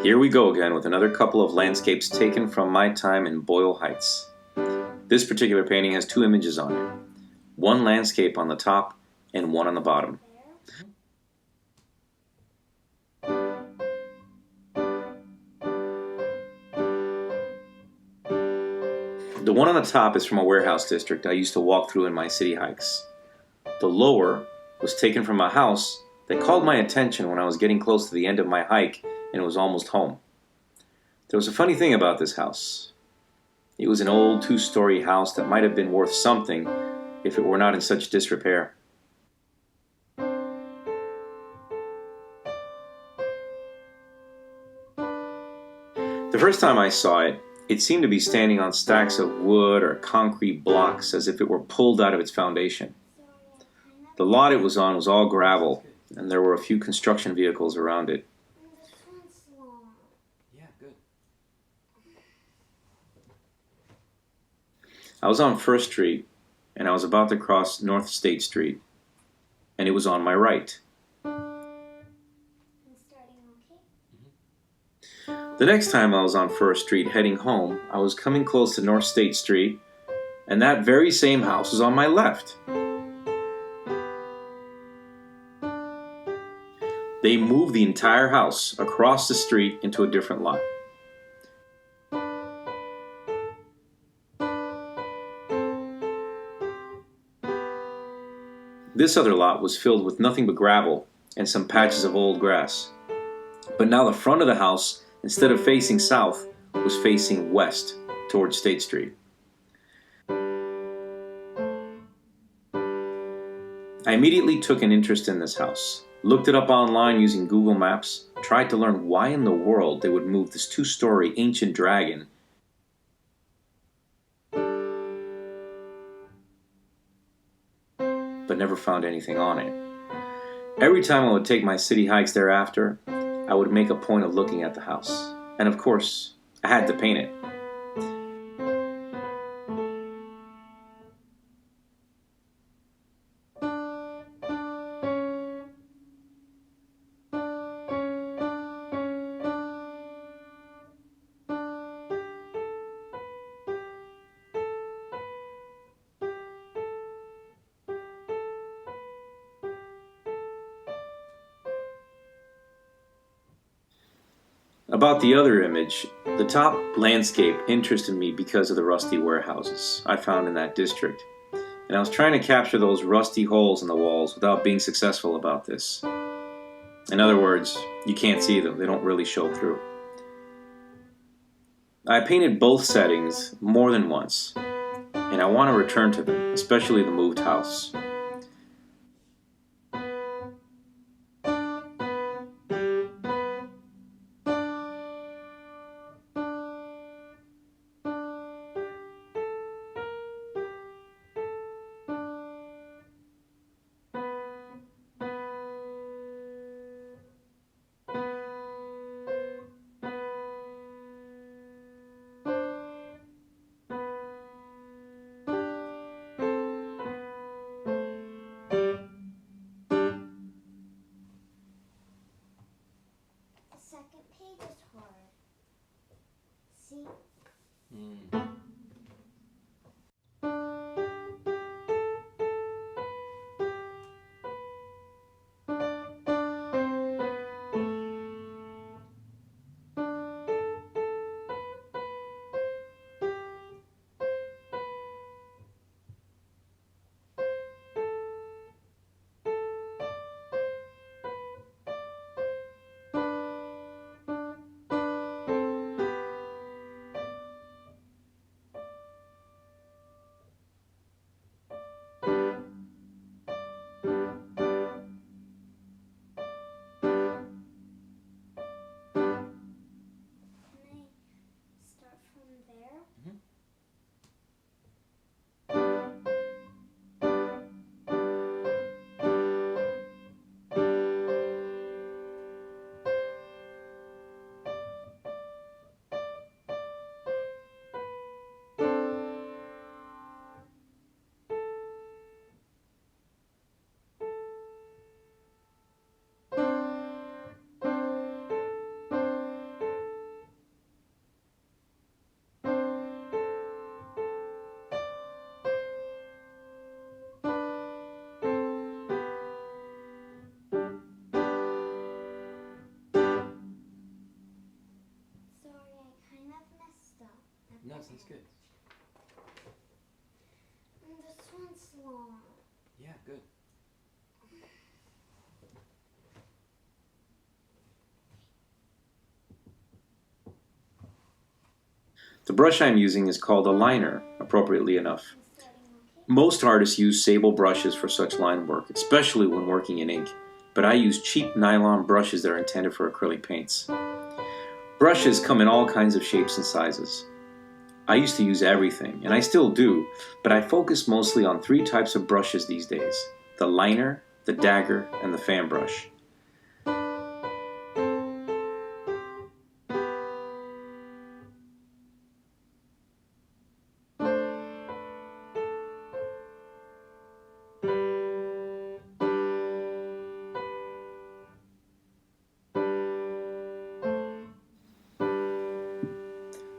Here we go again with another couple of landscapes taken from my time in Boyle Heights. This particular painting has two images on it. One landscape on the top and one on the bottom. The one on the top is from a warehouse district I used to walk through in my city hikes. The lower was taken from a house that called my attention when I was getting close to the end of my hike and was almost home. There was a funny thing about this house. It was an old two-story house that might have been worth something if it were not in such disrepair. The first time I saw it, it seemed to be standing on stacks of wood or concrete blocks as if it were pulled out of its foundation. The lot it was on was all gravel, and there were a few construction vehicles around it. I was on First Street, and I was about to cross North State Street, and it was on my right. The next time I was on First Street heading home, I was coming close to North State Street, and that very same house was on my left. They moved the entire house across the street into a different lot. This other lot was filled with nothing but gravel and some patches of old grass. But now the front of the house, instead of facing south, was facing west towards State Street. I immediately took an interest in this house, looked it up online using Google Maps, tried to learn why in the world they would move this two-story ancient dragon but never found anything on it. Every time I would take my city hikes thereafter, I would make a point of looking at the house. And of course, I had to paint it. About the other image, the top landscape interested me because of the rusty warehouses I found in that district, and I was trying to capture those rusty holes in the walls without being successful about this. In other words, you can't see them, they don't really show through. I painted both settings more than once, and I want to return to them, especially the moved house. Second page is hard. See? No, sounds good. And this one's long. Yeah, good. The brush I'm using is called a liner, appropriately enough. I'm starting okay. Most artists use sable brushes for such line work, especially when working in ink, but I use cheap nylon brushes that are intended for acrylic paints. Brushes come in all kinds of shapes and sizes. I used to use everything, and I still do, but I focus mostly on 3 types of brushes these days: the liner, the dagger, and the fan brush.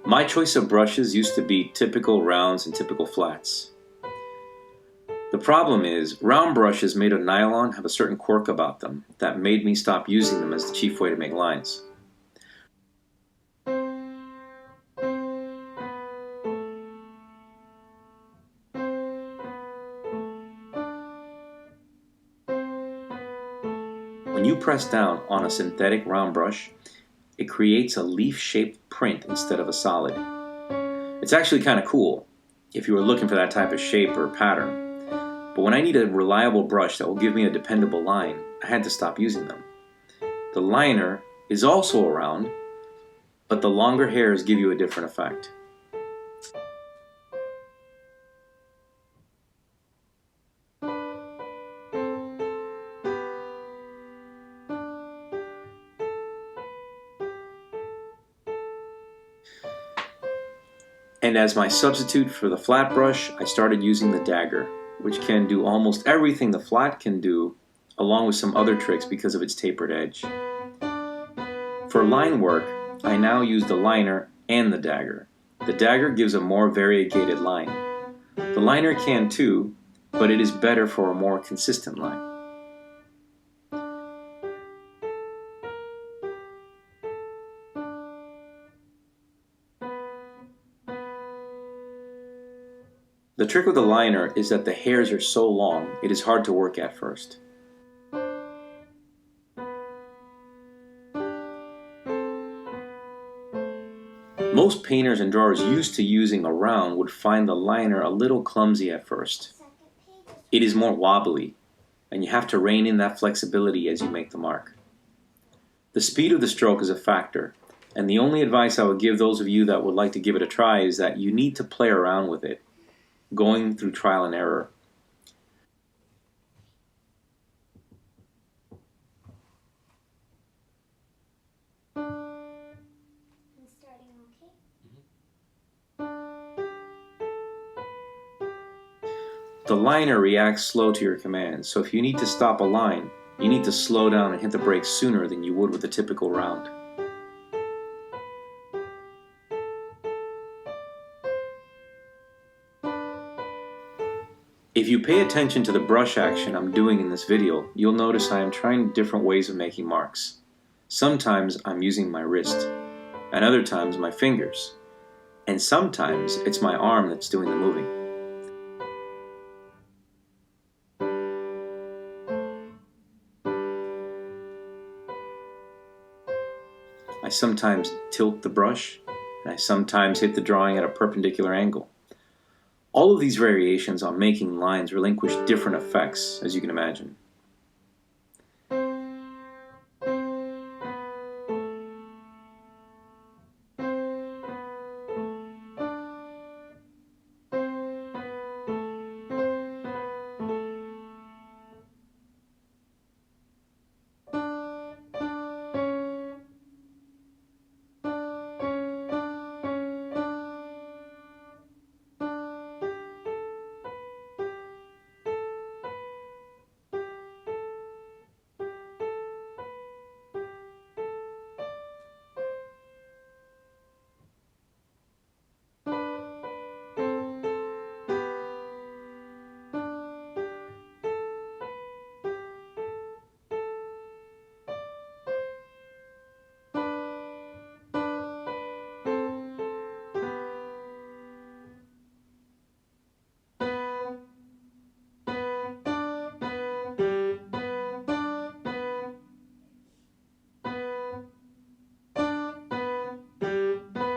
My choice of brushes used to be typical rounds and typical flats. The problem is, round brushes made of nylon have a certain quirk about them that made me stop using them as the chief way to make lines. When you press down on a synthetic round brush, it creates a leaf-shaped print instead of a solid. It's actually kind of cool if you were looking for that type of shape or pattern. But when I need a reliable brush that will give me a dependable line, I had to stop using them. The liner is also a round, but the longer hairs give you a different effect. And as my substitute for the flat brush, I started using the dagger, which can do almost everything the flat can do, along with some other tricks because of its tapered edge. For line work, I now use the liner and the dagger. The dagger gives a more variegated line. The liner can too, but it is better for a more consistent line. The trick with the liner is that the hairs are so long, it is hard to work at first. Most painters and drawers used to using a round would find the liner a little clumsy at first. Second page is It is more wobbly, and you have to rein in that flexibility as you make the mark. The speed of the stroke is a factor, and the only advice I would give those of you that would like to give it a try is that you need to play around with it, going through trial and error. I'm starting okay. The liner reacts slow to your commands, so if you need to stop a line, you need to slow down and hit the brakes sooner than you would with a typical round. If you pay attention to the brush action I'm doing in this video, you'll notice I am trying different ways of making marks. Sometimes I'm using my wrist, and other times my fingers, and sometimes it's my arm that's doing the moving. I sometimes tilt the brush, and I sometimes hit the drawing at a perpendicular angle. All of these variations on making lines relinquish different effects, as you can imagine.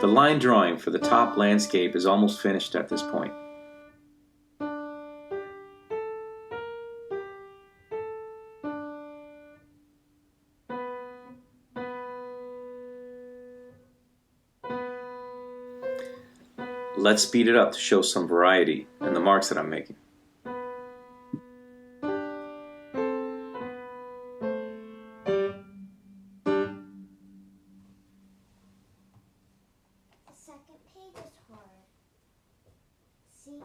The line drawing for the top landscape is almost finished at this point. Let's speed it up to show some variety in the marks that I'm making. The second page is hard. See?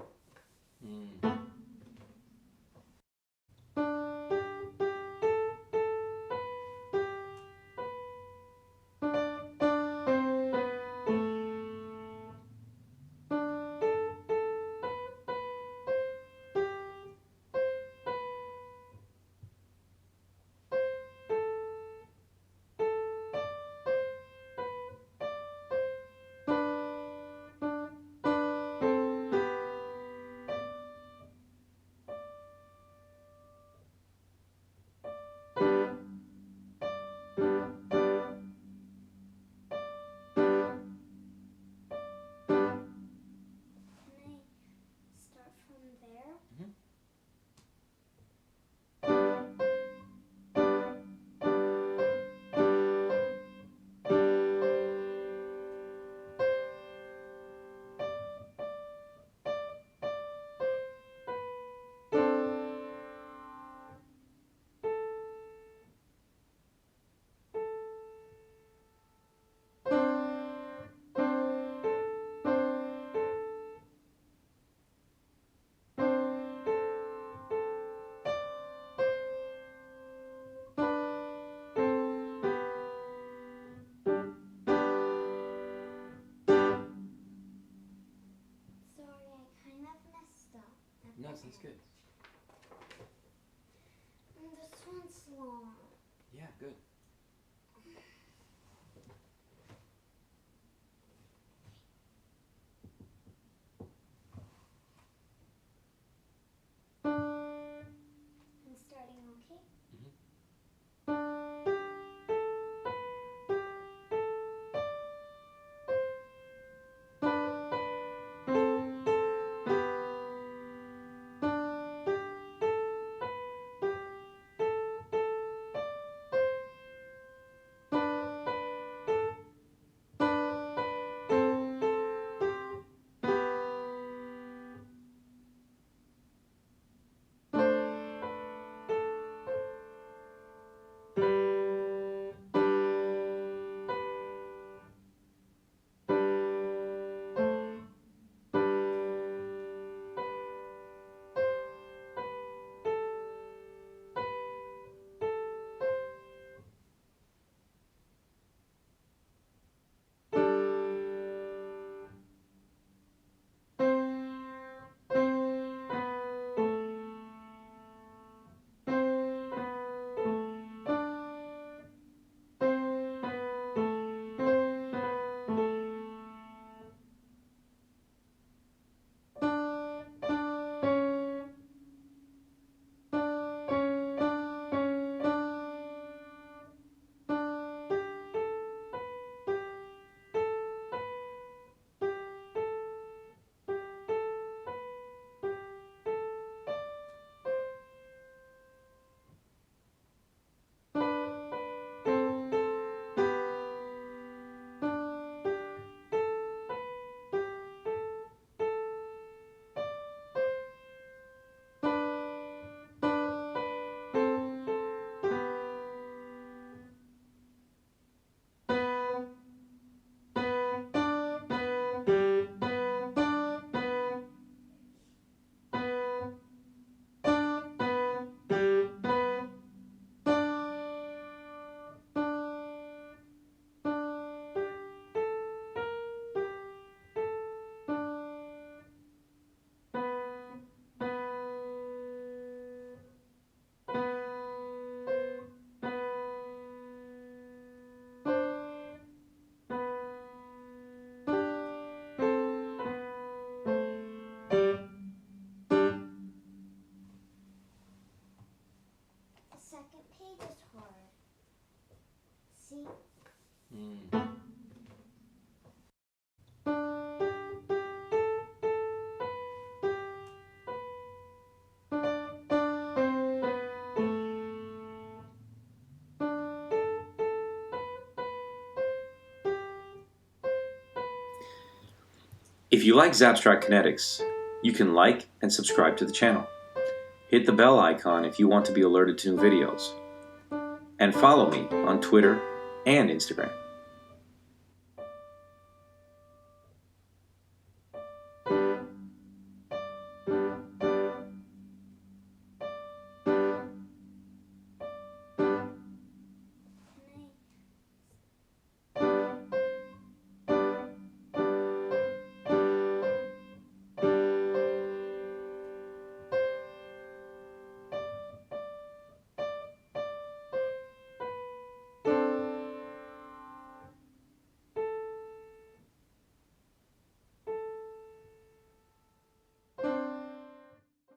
Can I start from there? Sorry, I kind of messed up. No, that's good. And this one's long. Yeah, good. I'm starting, okay? Second page is hard. See? If you like Zap-stract kinetics, you can like and subscribe to the channel. Hit the bell icon if you want to be alerted to new videos. And follow me on Twitter and Instagram.